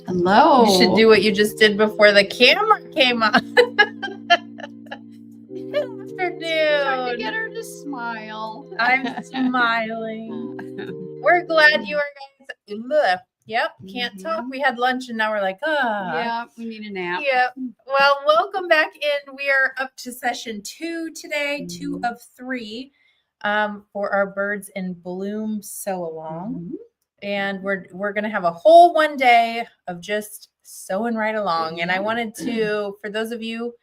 Hello. You should do what you just did before the camera came on. Good afternoon. Trying to get her to smile. I'm smiling. We're glad you are guys. Ugh. Yep, can't talk. We had lunch and now we're like, Yeah, we need a nap. Yep. Well, welcome back in. We are up to session 2 today, 2 of 3 for our Birds in Bloom sew along. And we're going to have a whole one day of just sewing right along. And I wanted to, for those of you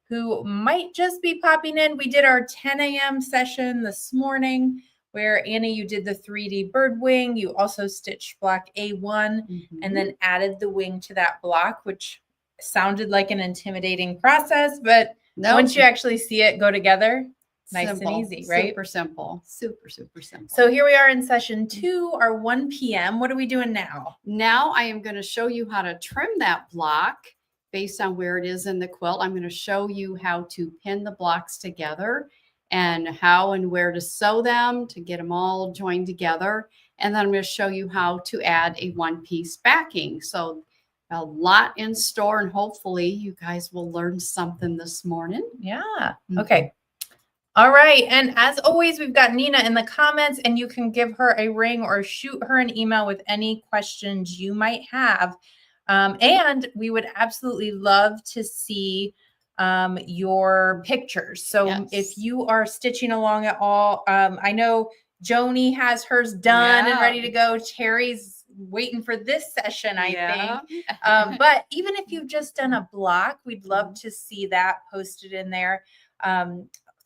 who might just be popping in, we did our 10 a.m. session this morning where Annie, you did the 3D bird wing. You also stitched block A1 and then added the wing to that block, which sounded like an intimidating process, but once you actually see it go together, nice and easy, right? Super simple. Super simple. So here we are in session 2, our 1 p.m. What are we doing now? Now I am going to show you how to trim that block based on where it is in the quilt. I'm going to show you how to pin the blocks together and how and where to sew them to get them all joined together. And then I'm going to show you how to add a one-piece backing. So a lot in store, and hopefully you guys will learn something this morning. Yeah. Okay. All right. And as always, we've got Nina in the comments, and you can give her a ring or shoot her an email with any questions you might have. And we would absolutely love to see your pictures. So if you are stitching along at all, I know Joni has hers done and ready to go. Terry's waiting for this session, I think. But even if you've just done a block, we'd love to see that posted in there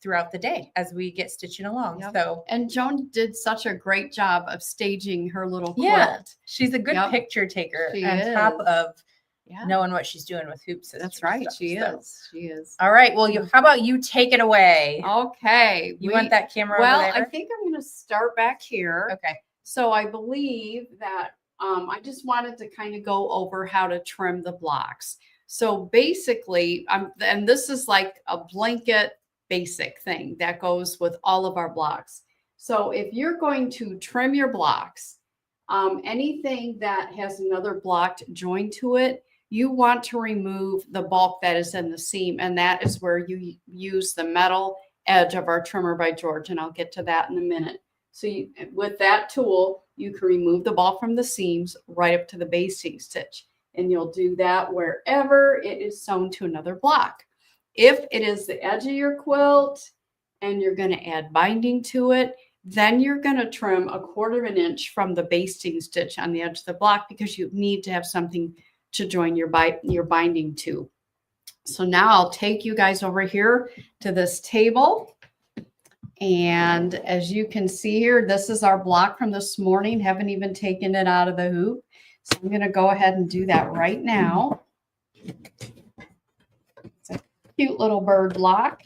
throughout the day as we get stitching along. So, and Joan did such a great job of staging her little quilt. Yeah, she's a good picture taker on top of knowing what she's doing with hoops. That's right. She is. All right. Well, how about you take it away? Okay. You want that camera over there? I think I'm going to start back here. Okay. So I believe that I just wanted to kind of go over how to trim the blocks. So basically, and this is like a blanket basic thing that goes with all of our blocks. So if you're going to trim your blocks, anything that has another block joined to it, you want to remove the bulk that is in the seam, and that is where you use the metal edge of our trimmer by George, and I'll get to that in a minute. So with that tool, you can remove the bulk from the seams right up to the basting stitch, and you'll do that wherever it is sewn to another block. If it is the edge of your quilt and you're going to add binding to it, then you're going to trim 1/4 of an inch from the basting stitch on the edge of the block because you need to have something to join your binding to. So now I'll take you guys over here to this table. And as you can see here, this is our block from this morning. Haven't even taken it out of the hoop. So I'm going to go ahead and do that right now. It's a cute little bird block.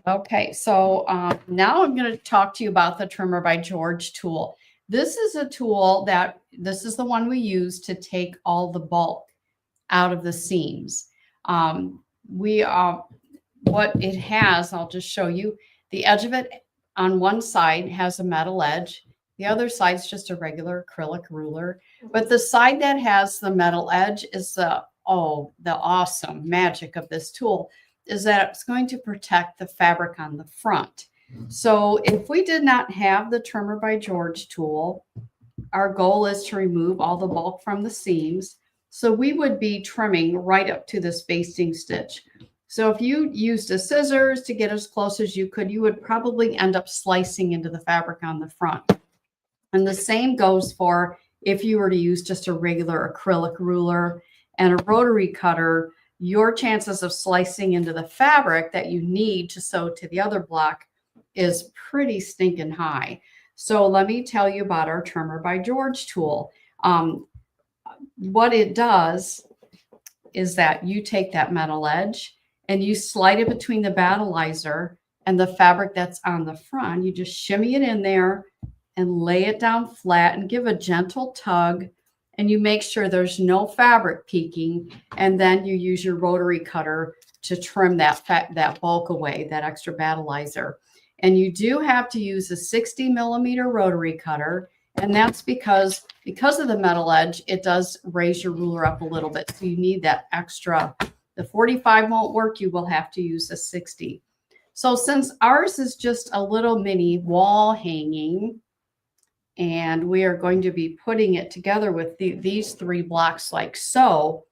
Okay, so now I'm going to talk to you about the Trimmer by George tool. This is a tool this is the one we use to take all the bulk out of the seams. What it has, I'll just show you. The edge of it on one side has a metal edge. The other side is just a regular acrylic ruler. But the side that has the metal edge is the awesome magic of this tool is that it's going to protect the fabric on the front. So if we did not have the Trimmer by George tool, our goal is to remove all the bulk from the seams. So we would be trimming right up to this basting stitch. So if you used a scissors to get as close as you could, you would probably end up slicing into the fabric on the front. And the same goes for if you were to use just a regular acrylic ruler and a rotary cutter, your chances of slicing into the fabric that you need to sew to the other block is pretty stinking high. So let me tell you about our Trimmer by George tool. What it does is that you take that metal edge and you slide it between the battleizer and the fabric that's on the front. You just shimmy it in there and lay it down flat and give a gentle tug, and you make sure there's no fabric peeking, and then you use your rotary cutter to trim that bulk away, that extra battleizer. And you do have to use a 60 millimeter rotary cutter, And that's because of the metal edge, it does raise your ruler up a little bit. So you need that extra. The 45 won't work. You will have to use a 60. So since ours is just a little mini wall hanging, and we are going to be putting it together with these 3 blocks like so,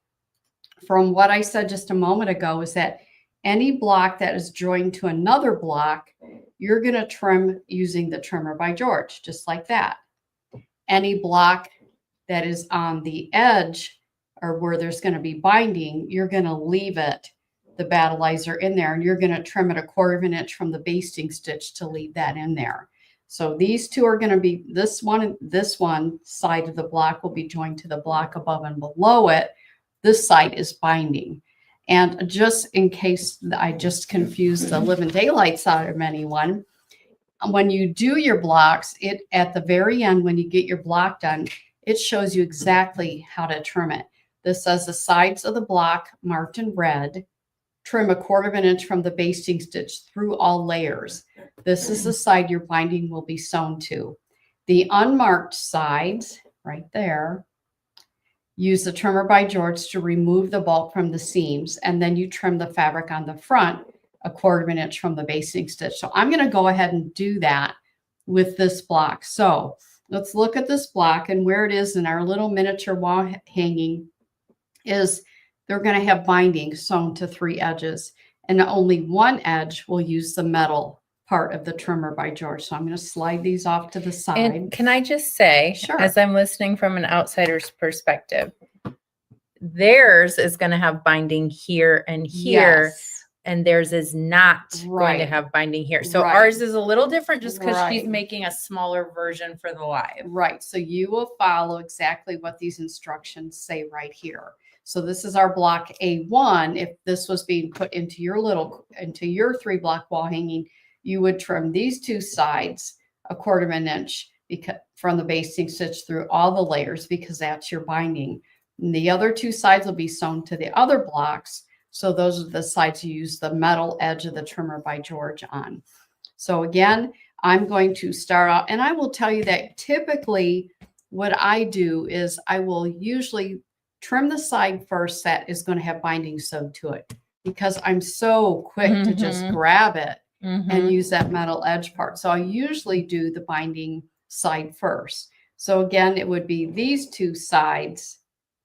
from what I said just a moment ago is that any block that is joined to another block, you're going to trim using the trimmer by George, just like that. Any block that is on the edge or where there's going to be binding, you're going to leave it, the battleizer in there, and you're going to trim it 1/4 of an inch from the basting stitch to leave that in there. So these two are going to be, this one side of the block will be joined to the block above and below it. This side is binding. And just in case I just confused the living daylights out of anyone, when you do your blocks, it at the very end, when you get your block done, it shows you exactly how to trim it. This says the sides of the block marked in red, trim 1/4 of an inch from the basting stitch through all layers. This is the side your binding will be sewn to. The unmarked sides, right there, use the trimmer by George to remove the bulk from the seams, and then you trim the fabric on the front 1/4 of an inch from the basting stitch. So I'm going to go ahead and do that with this block. So let's look at this block, and where it is in our little miniature wall hanging is they're going to have binding sewn to 3 edges, and only one edge will use the metal part of the trimmer by George. So I'm going to slide these off to the side. And can I just say, Sure. as I'm listening from an outsider's perspective, theirs is going to have binding here and here, Yes. and theirs is not going to Right. have binding here. So Right. ours is a little different just because she's Right. making a smaller version for the live. Right. So you will follow exactly what these instructions say right here. So this is our block A1. If this was being put into your 3 block wall hanging, you would trim these 2 sides 1/4 of an inch from the basting stitch through all the layers, because that's your binding. And the other 2 sides will be sewn to the other blocks. So those are the sides you use the metal edge of the trimmer by George on. So again, I'm going to start off, and I will tell you that typically what I do is I will usually trim the side first that is going to have binding sewed to it, because I'm so quick to just grab it and use that metal edge part. So I usually do the binding side first. So again, it would be these 2 sides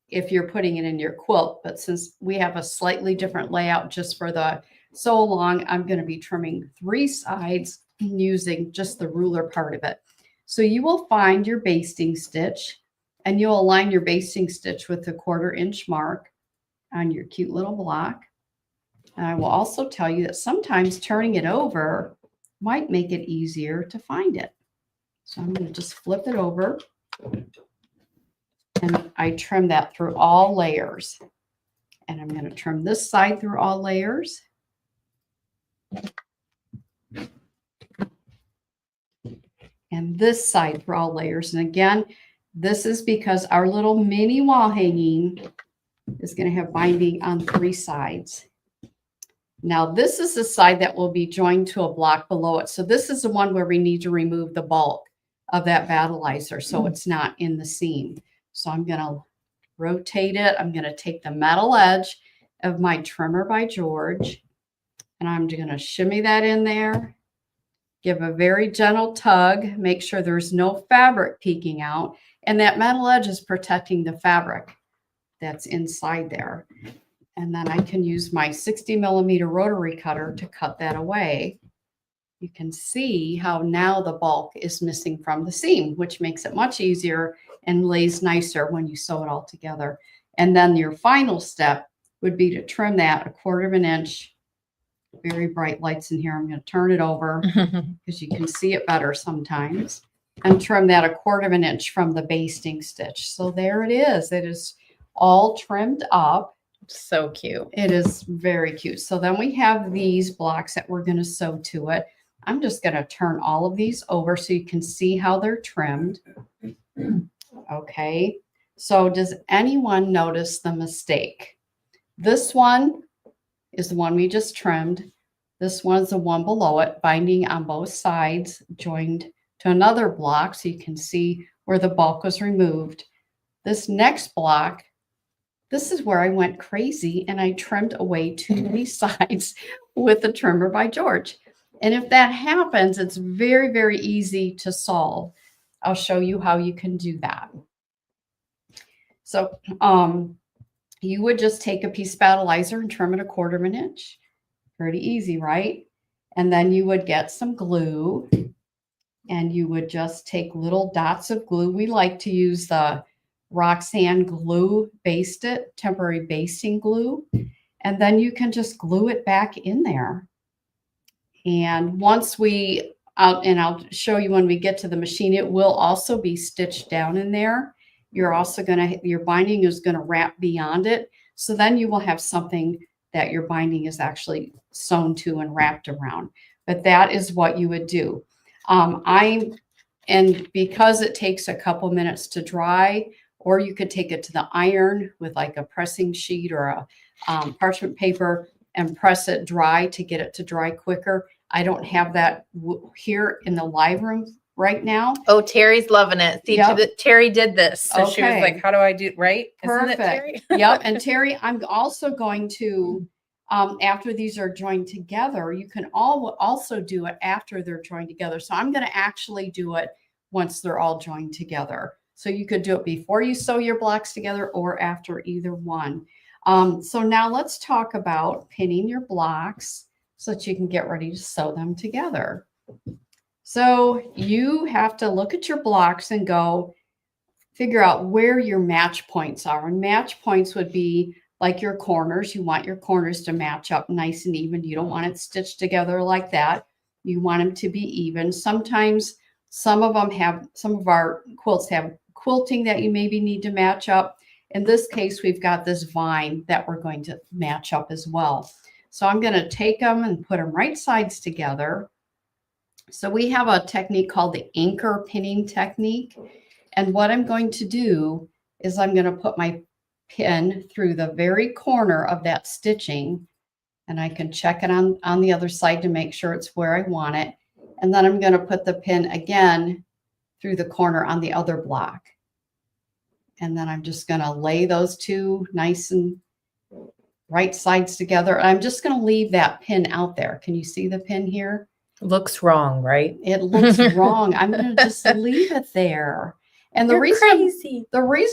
if you're putting it in your quilt. But since we have a slightly different layout just for the sew along, I'm going to be trimming 3 sides using just the ruler part of it. So you will find your basting stitch, and you'll align your basting stitch with the 1/4 inch mark on your cute little block. And I will also tell you that sometimes turning it over might make it easier to find it. So I'm going to just flip it over, and I trim that through all layers. And I'm going to trim this side through all layers. And this side through all layers. And again, this is because our little mini wall hanging is going to have binding on 3 sides. Now, this is the side that will be joined to a block below it. So this is the one where we need to remove the bulk of that battleizer so it's not in the seam. So I'm going to rotate it. I'm going to take the metal edge of my trimmer by George, and I'm going to shimmy that in there. Give a very gentle tug. Make sure there's no fabric peeking out. And that metal edge is protecting the fabric that's inside there. And then I can use my 60mm rotary cutter to cut that away. You can see how now the bulk is missing from the seam, which makes it much easier and lays nicer when you sew it all together. And then your final step would be to trim that 1/4 of an inch. Very bright lights in here. I'm going to turn it over because you can see it better sometimes. And trim that 1/4 of an inch from the basting stitch. So there it is. It is all trimmed up. So cute. It is very cute. So then we have these blocks that we're going to sew to it. I'm just going to turn all of these over so you can see how they're trimmed. Okay. So does anyone notice the mistake? This one is the one we just trimmed. This one's the one below it, binding on both sides, joined to another block. So you can see where the bulk was removed. This next block, this is where I went crazy and I trimmed away too many sides with the trimmer by George. And if that happens, it's very, very easy to solve. I'll show you how you can do that. So you would just take a piece of battleizer and trim it 1/4 of an inch. Pretty easy, right? And then you would get some glue and you would just take little dots of glue. We like to use the Roxanne glue temporary basting glue. And then you can just glue it back in there. And once I'll show you when we get to the machine, it will also be stitched down in there. You're also your binding is going to wrap beyond it. So then you will have something that your binding is actually sewn to and wrapped around. But that is what you would do. And because it takes a couple minutes to dry, or you could take it to the iron with like a pressing sheet or a parchment paper and press it dry to get it to dry quicker. I don't have that here in the live room right now. Oh, Terry's loving it. See, Yep. Terry did this. So she was Okay. like, how do I do, right? Perfect. Isn't it, Terry? Yep. And Terry, I'm also going to, after these are joined together, you can also do it after they're joined together. So I'm going to actually do it once they're all joined together. So you could do it before you sew your blocks together or after either one. So now let's talk about pinning your blocks so that you can get ready to sew them together. So you have to look at your blocks and figure out where your match points are. And match points would be like your corners. You want your corners to match up nice and even. You don't want it stitched together like that. You want them to be even. Sometimes some of our quilts have quilting that you maybe need to match up. In this case, we've got this vine that we're going to match up as well. So I'm going to take them and put them right sides together. So we have a technique called the anchor pinning technique. And what I'm going to do is I'm going to put my pin through the very corner of that stitching. And I can check it on the other side to make sure it's where I want it. And then I'm going to put the pin again through the corner on the other block. And then I'm just going to lay those two nice and right sides together. I'm just going to leave that pin out there. Can you see the pin here? Looks wrong, right? It looks wrong. I'm going to just leave it there. And the reason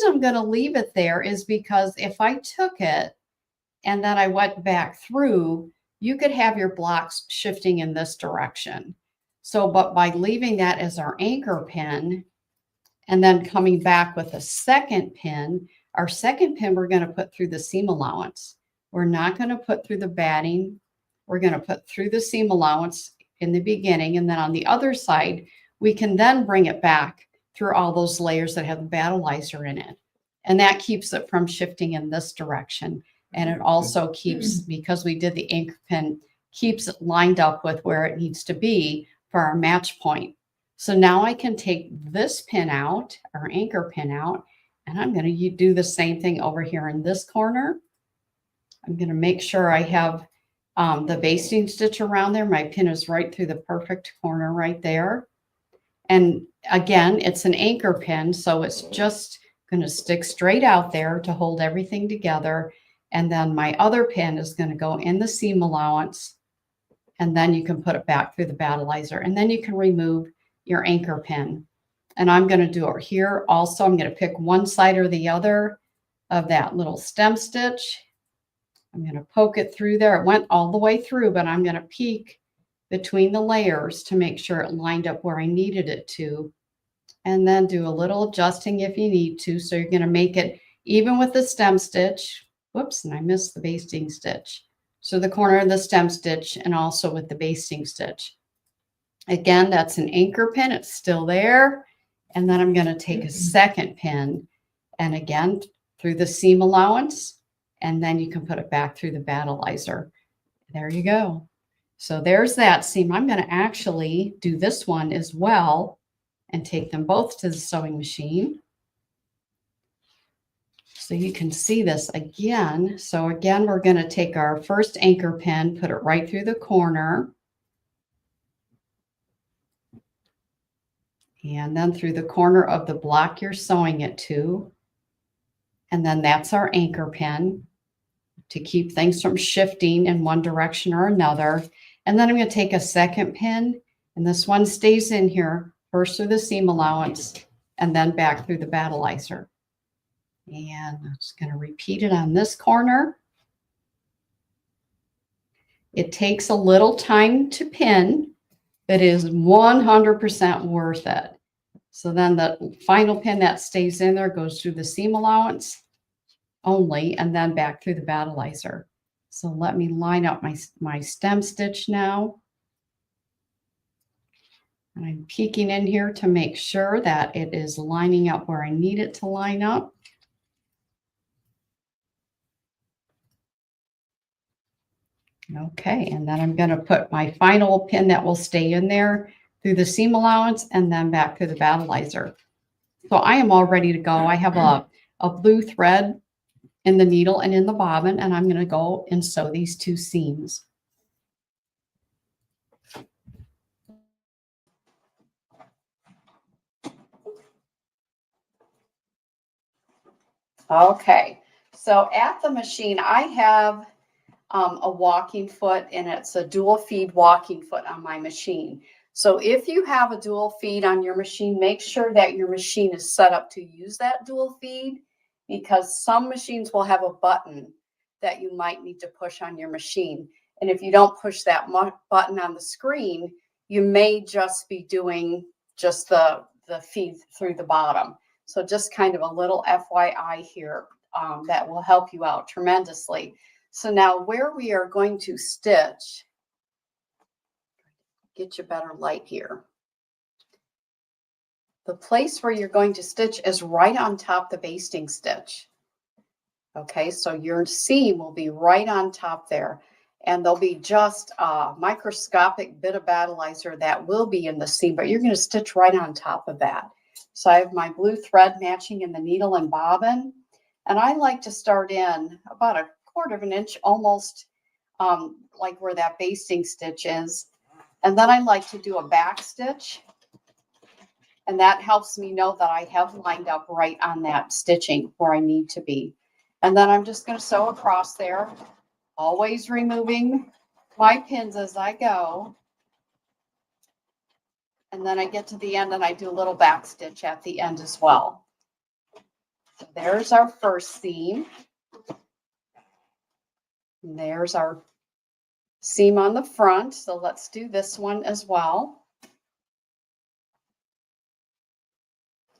I'm going to leave it there is because if I took it and then I went back through, you could have your blocks shifting in this direction. So, but by leaving that as our anchor pin and then coming back with a second pin, our second pin we're going to put through the seam allowance. We're not going to put through the batting. We're going to put through the seam allowance in the beginning. And then on the other side, we can then bring it back through all those layers that have the battleizer in it. And that keeps it from shifting in this direction. And it also keeps, because we did the anchor pin, keeps it lined up with where it needs to be for our match point. So now I can take this pin out, our anchor pin out, and I'm going to do the same thing over here in this corner. I'm going to make sure I have the basting stitch around there. My pin is right through the perfect corner right there. And again, it's an anchor pin, so it's just going to stick straight out there to hold everything together. And then my other pin is going to go in the seam allowance, and then you can put it back through the battleizer, and then you can remove your anchor pin. And I'm going to do it here also. I'm going to pick one side or the other of that little stem stitch. I'm going to poke it through there. It went all the way through, but I'm going to peek between the layers to make sure it lined up where I needed it to. And then do a little adjusting if you need to. So you're going to make it even with the stem stitch. Whoops, and I missed the basting stitch. So the corner of the stem stitch and also with the basting stitch. Again, that's an anchor pin. It's still there. And then I'm going to take a second pin and again through the seam allowance. And then you can put it back through the battleizer. There you go. So there's that seam. I'm going to actually do this one as well and take them both to the sewing machine. So you can see this again. So again, we're going to take our first anchor pin, put it right through the corner. And then through the corner of the block you're sewing it to. And then that's our anchor pin to keep things from shifting in one direction or another. And then I'm going to take a second pin, and this one stays in here, first through the seam allowance, and then back through the battleizer. And I'm just going to repeat it on this corner. It takes a little time to pin, but is 100% worth it. So then the final pin that stays in there goes through the seam allowance only, and then back through the battleizer. So let me line up my stem stitch now. And I'm peeking in here to make sure that it is lining up where I need it to line up. Okay, and then I'm going to put my final pin that will stay in there through the seam allowance and then back through the battleizer. So I am all ready to go. I have a blue thread in the needle and in the bobbin, and I'm going to go and sew these two seams. Okay, so at the machine, I have a walking foot, and it's a dual feed walking foot on my machine. So if you have a dual feed on your machine, make sure that your machine is set up to use that dual feed, because some machines will have a button that you might need to push on your machine. And if you don't push that button on the screen, you may just be doing just the feed through the bottom. So just kind of a little FYI here that will help you out tremendously. So now where we are going to stitch, get you better light here. The place where you're going to stitch is right on top the basting stitch. Okay, so your seam will be right on top there. And there'll be just a microscopic bit of battleizer that will be in the seam, but you're going to stitch right on top of that. So I have my blue thread matching in the needle and bobbin. And I like to start in about 1/4 of an inch, almost like where that basting stitch is. And then I like to do a back stitch. And that helps me know that I have lined up right on that stitching where I need to be. And then I'm just going to sew across there, always removing my pins as I go. And then I get to the end and I do a little back stitch at the end as well. So there's our first seam. And there's our seam on the front. So let's do this one as well.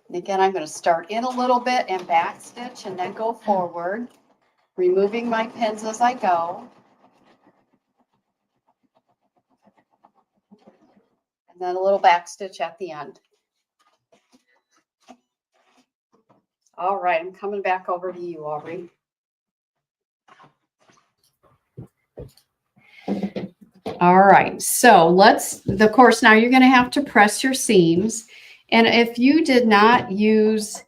And again, I'm going to start in a little bit and back stitch and then go forward, removing my pins as I go. And then a little back stitch at the end. All right, I'm coming back over to you, Aubrey. All right, so of course, now you're going to have to press your seams. And if you did not use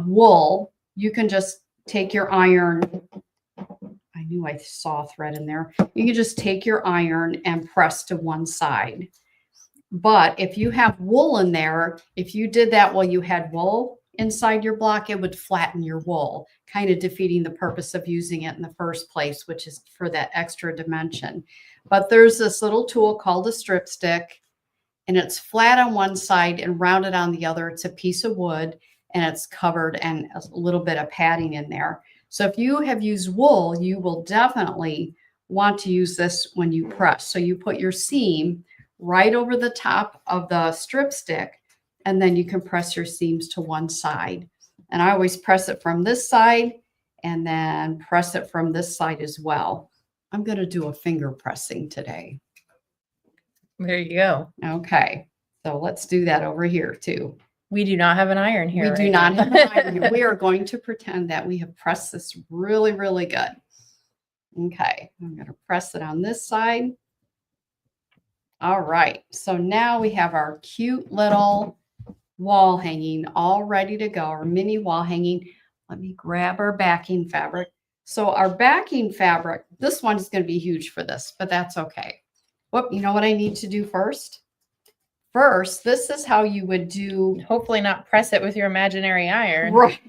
wool, you can just take your iron. I knew I saw a thread in there. You can just take your iron and press to one side. But if you have wool in there, if you did that while you had wool inside your block, it would flatten your wool, kind of defeating the purpose of using it in the first place, which is for that extra dimension. But there's this little tool called a strip stick, and it's flat on one side and rounded on the other. It's a piece of wood, and it's covered and a little bit of padding in there. So if you have used wool, you will definitely want to use this when you press. So you put your seam right over the top of the strip stick, and then you can press your seams to one side. And I always press it from this side and then press it from this side as well. I'm going to do a finger pressing today. There you go. Okay, so let's do that over here too. We do not have an iron here. We do not have an iron here. We are going to pretend that we have pressed this really, really good. Okay, I'm going to press it on this side. All right, so now we have our cute little wall hanging all ready to go, our mini wall hanging. Let me grab our backing fabric. So our backing fabric, this one is going to be huge for this, but that's okay. Whoop, you know what I need to do first? first, this is how you would do. Hopefully not press it with your imaginary iron. Right.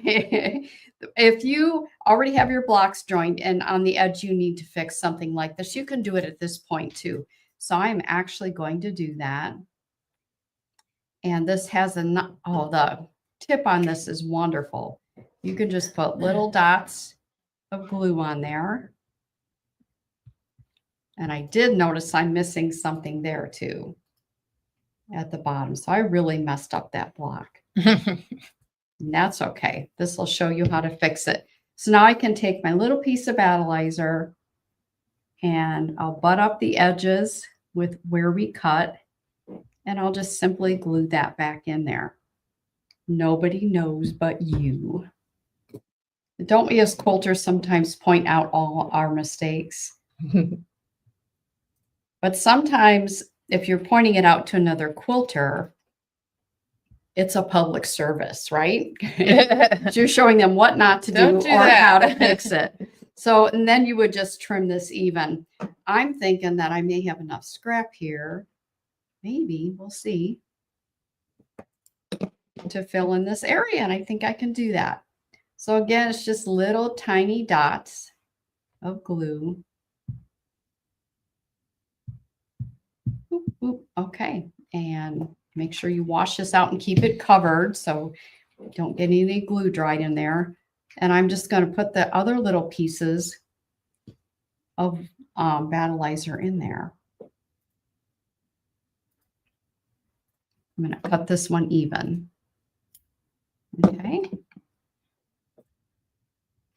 If you already have your blocks joined and on the edge you need to fix something like this, you can do it at this point too. So I'm actually going to do that. And this has the tip on this is wonderful. You can just put little dots of glue on there. And I did notice I'm missing something there too at the bottom. So I really messed up that block. And that's okay. This will show you how to fix it. So now I can take my little piece of battleizer and I'll butt up the edges with where we cut, and I'll just simply glue that back in there. Nobody knows but you. Don't we as quilters sometimes point out all our mistakes? But sometimes if you're pointing it out to another quilter, it's a public service, right? You're showing them what not to do or how to fix it. So, and then you would just trim this even. I'm thinking that I may have enough scrap here. Maybe, we'll see, to fill in this area. And I think I can do that. So again, it's just little tiny dots of glue. Boop, boop. Okay. And make sure you wash this out and keep it covered so don't get any glue dried in there. And I'm just going to put the other little pieces of battleizer in there. I'm going to cut this one even. Okay.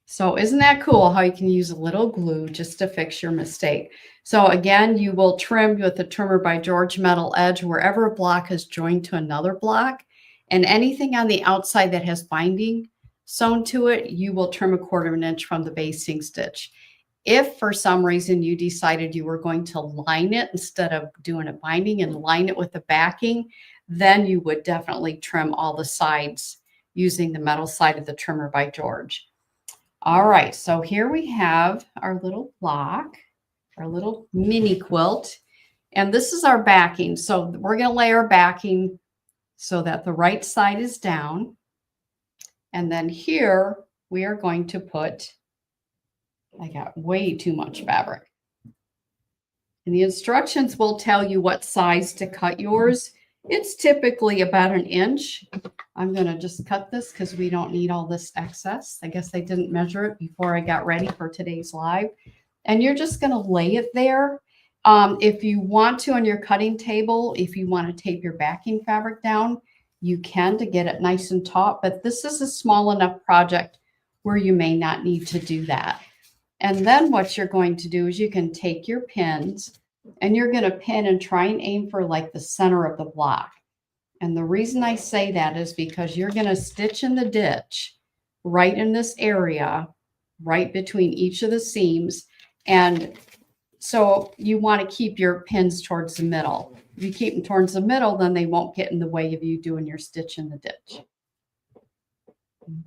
So isn't that cool how you can use a little glue just to fix your mistake? So again, you will trim with the Trimmer by George metal edge wherever a block is joined to another block, and anything on the outside that has binding sewn to it, you will trim 1/4 inch from the basting stitch. If for some reason you decided you were going to line it instead of doing a binding and line it with the backing, then you would definitely trim all the sides using the metal side of the Trimmer by George. All right, so here we have our little block, our little mini quilt, and this is our backing. So we're going to lay our backing so that the right side is down. And then here we are going to put, I got way too much fabric. And the instructions will tell you what size to cut yours. It's typically about 1 inch. I'm going to just cut this because we don't need all this excess. I guess I didn't measure it before I got ready for today's live. And you're just going to lay it there. If you want to on your cutting table, if you want to tape your backing fabric down, you can to get it nice and taut. But this is a small enough project where you may not need to do that. And then what you're going to do is you can take your pins and you're going to pin and try and aim for like the center of the block. And the reason I say that is because you're going to stitch in the ditch right in this area, right between each of the seams. And so you want to keep your pins towards the middle. If you keep them towards the middle, then they won't get in the way of you doing your stitch in the ditch.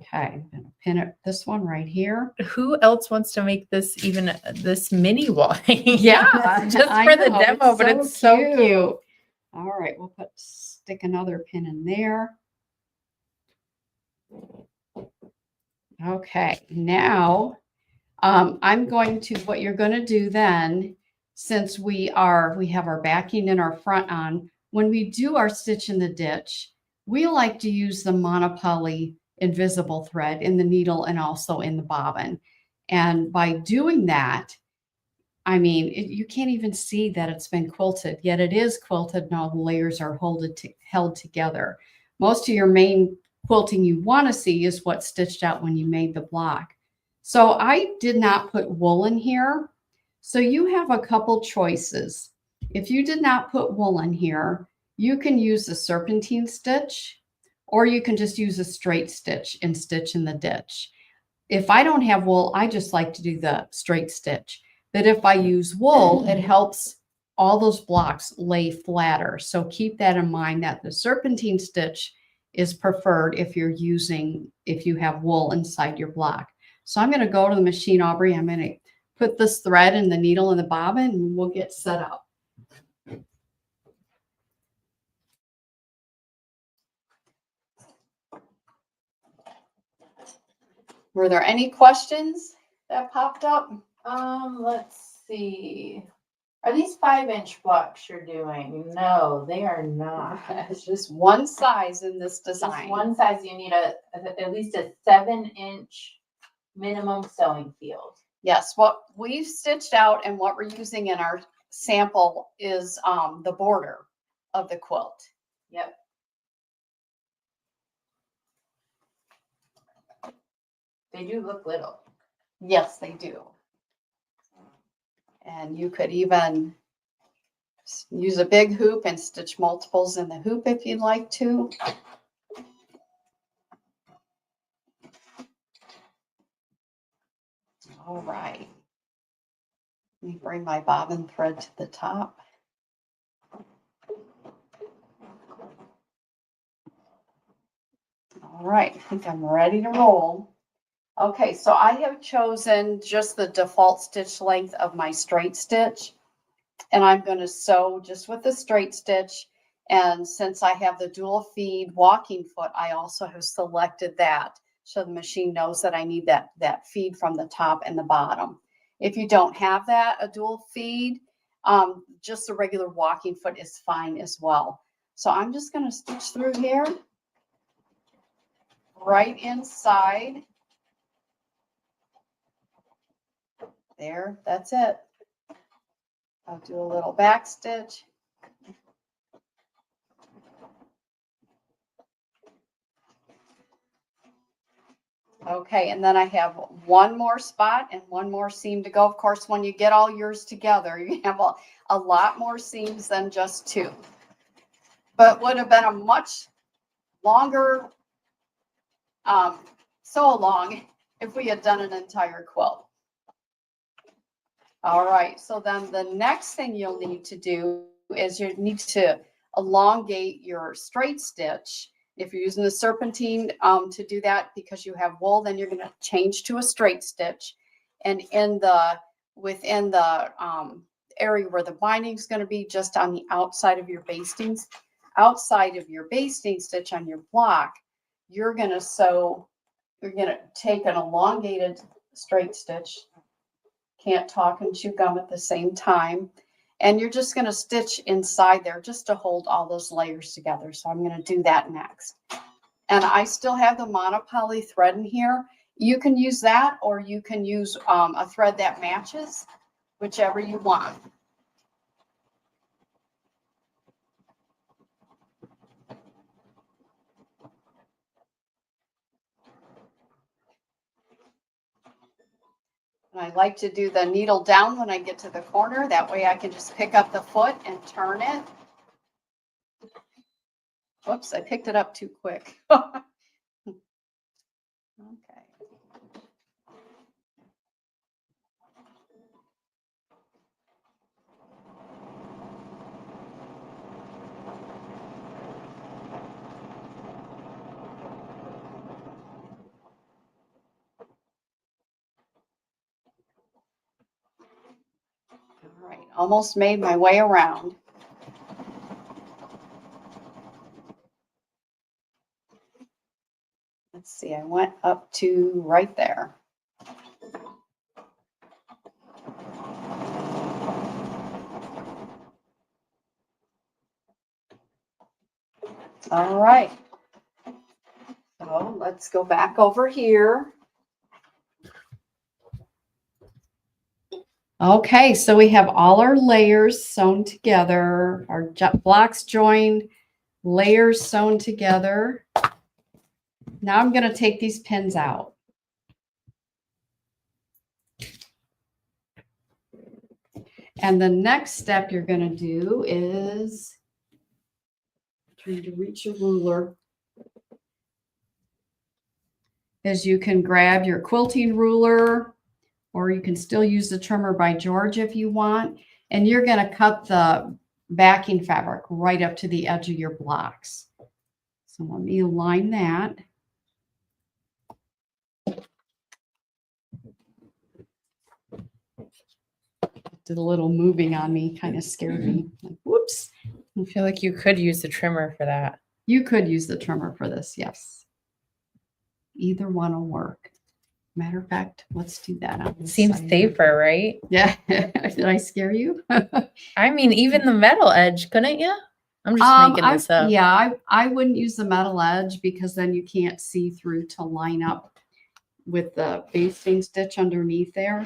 Okay, I'm going to pin it, this one right here. Who else wants to make this even this mini wall? Yeah, just for the demo, but it's so cute. All right, we'll stick another pin in there. Okay, now I'm going to, what you're going to do then, since we have our backing and our front on, when we do our stitch in the ditch, we like to use the monopoly invisible thread in the needle and also in the bobbin. And by doing that, I mean, you can't even see that it's been quilted, yet it is quilted and all the layers are held together. Most of your main quilting you want to see is what's stitched out when you made the block. So I did not put wool in here. So you have a couple choices. If you did not put wool in here, you can use the serpentine stitch, or you can just use a straight stitch and stitch in the ditch. If I don't have wool, I just like to do the straight stitch. But if I use wool, it helps all those blocks lay flatter. So keep that in mind that the serpentine stitch is preferred if you have wool inside your block. So I'm going to go to the machine, Aubrey. I'm going to put this thread in the needle and the bobbin and we'll get set up. Were there any questions that popped up? Let's see. Are these 5-inch blocks you're doing? No, they are not. It's just one size in this design. Just one size. You need at least a 7-inch minimum sewing field. Yes, what we've stitched out and what we're using in our sample is the border of the quilt. Yep. They do look little. Yes, they do. And you could even use a big hoop and stitch multiples in the hoop if you'd like to. All right. Let me bring my bobbin thread to the top. All right, I think I'm ready to roll. Okay, so I have chosen just the default stitch length of my straight stitch, and I'm going to sew just with the straight stitch. And since I have the dual feed walking foot, I also have selected that so the machine knows that I need that feed from the top and the bottom. If you don't have that, a dual feed, just a regular walking foot is fine as well. So I'm just going to stitch through here, right inside. There, that's it. I'll do a little back stitch. Okay, and then I have one more spot and one more seam to go. Of course, when you get all yours together, you have a lot more seams than just two. But would have been a much longer sew along if we had done an entire quilt. All right, so then the next thing you'll need to do is you need to elongate your straight stitch. If you're using the serpentine to do that because you have wool, then you're going to change to a straight stitch. And within the area where the binding is going to be, just on the outside of your bastings, outside of your basting stitch on your block, you're going to take an elongated straight stitch. Can't talk and chew gum at the same time. And you're just going to stitch inside there just to hold all those layers together. So I'm going to do that next. And I still have the monopoly thread in here. You can use that, or you can use a thread that matches, whichever you want. And I like to do the needle down when I get to the corner. That way I can just pick up the foot and turn it. Whoops, I picked it up too quick. Okay. All right, almost made my way around. Let's see, I went up to right there. All right. So let's go back over here. Okay, so we have all our layers sewn together, our blocks joined, layers sewn together. Now I'm going to take these pins out. And the next step you're going to do is trying to reach a ruler. Is you can grab your quilting ruler, or you can still use the trimmer by George if you want. And you're going to cut the backing fabric right up to the edge of your blocks. So let me align that. Did a little moving on me, kind of scared me. Like, whoops. I feel like you could use the trimmer for that. You could use the trimmer for this, yes. Either one will work. Matter of fact, let's do that. On this Seems side. safer, right? Yeah. Did I scare you? I mean, even the metal edge, couldn't you? I'm just making this up. Yeah, I wouldn't use the metal edge because then you can't see through to line up with the basting stitch underneath there.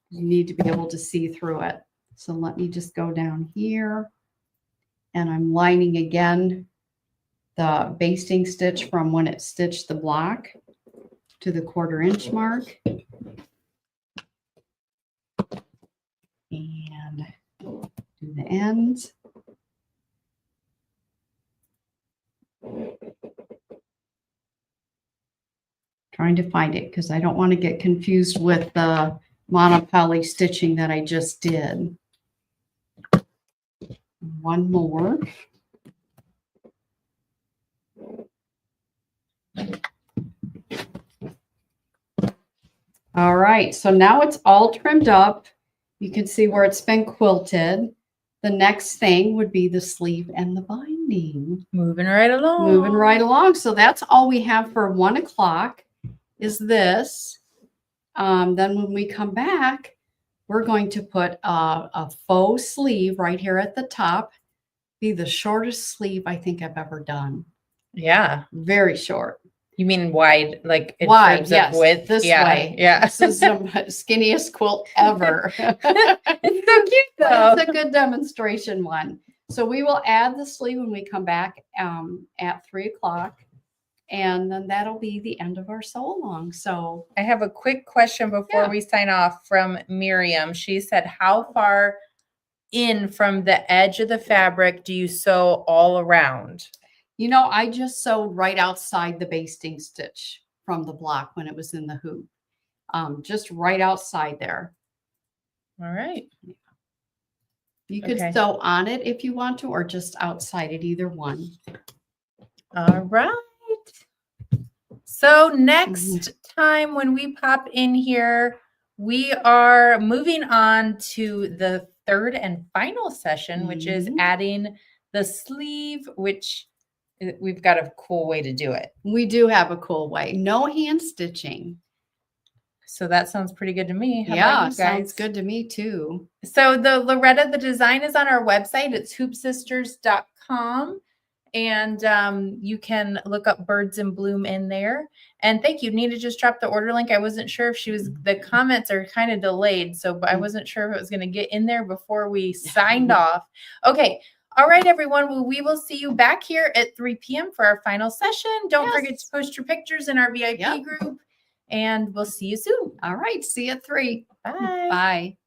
You need to be able to see through it. So let me just go down here, and I'm lining again the basting stitch from when it stitched the block to the 1/4 inch mark. And do the ends. Trying to find it because I don't want to get confused with the monopoly stitching that I just did. One more. All right, so now it's all trimmed up. You can see where it's been quilted. The next thing would be the sleeve and the binding. Moving right along. Moving right along. So that's all we have for 1 o'clock is this. Then when we come back, we're going to put a faux sleeve right here at the top. Be the shortest sleeve I think I've ever done. Yeah. Very short. You mean wide, like in Wide, terms yes, of width? this Yeah, way. Yeah. This is the skinniest quilt ever. It's so cute though. It's a good demonstration one. So we will add the sleeve when we come back at 3 o'clock. And then that'll be the end of our sew along. So I have a quick question before we sign off from Miriam. She said, how far in from the edge of the fabric do you sew all around? you know, I just sewed right outside the basting stitch from the block when it was in the hoop. Just right outside there. All right. You could Okay. sew on it if you want to, or just outside it, either one. All right. So next time when we pop in here, we are moving on to the 3rd and final session, which is adding the sleeve, which we've got a cool way to do it. We do have a cool way. No hand stitching. So that sounds pretty good to me. How about Yeah, you guys? sounds good to me too. So the Loretta, the design is on our website. It's hoopsisters.com. And you can look up Birds in Bloom in there. And thank you. Nita just dropped the order link. I wasn't sure if she was, the comments are kind of delayed. So I wasn't sure if it was going to get in there before we signed off. Okay. All right, everyone. Well, we will see you back here at 3 p.m. for our final session. Don't forget to post your pictures in our VIP group. And we'll see you soon. All right. See you at 3. Bye. Bye.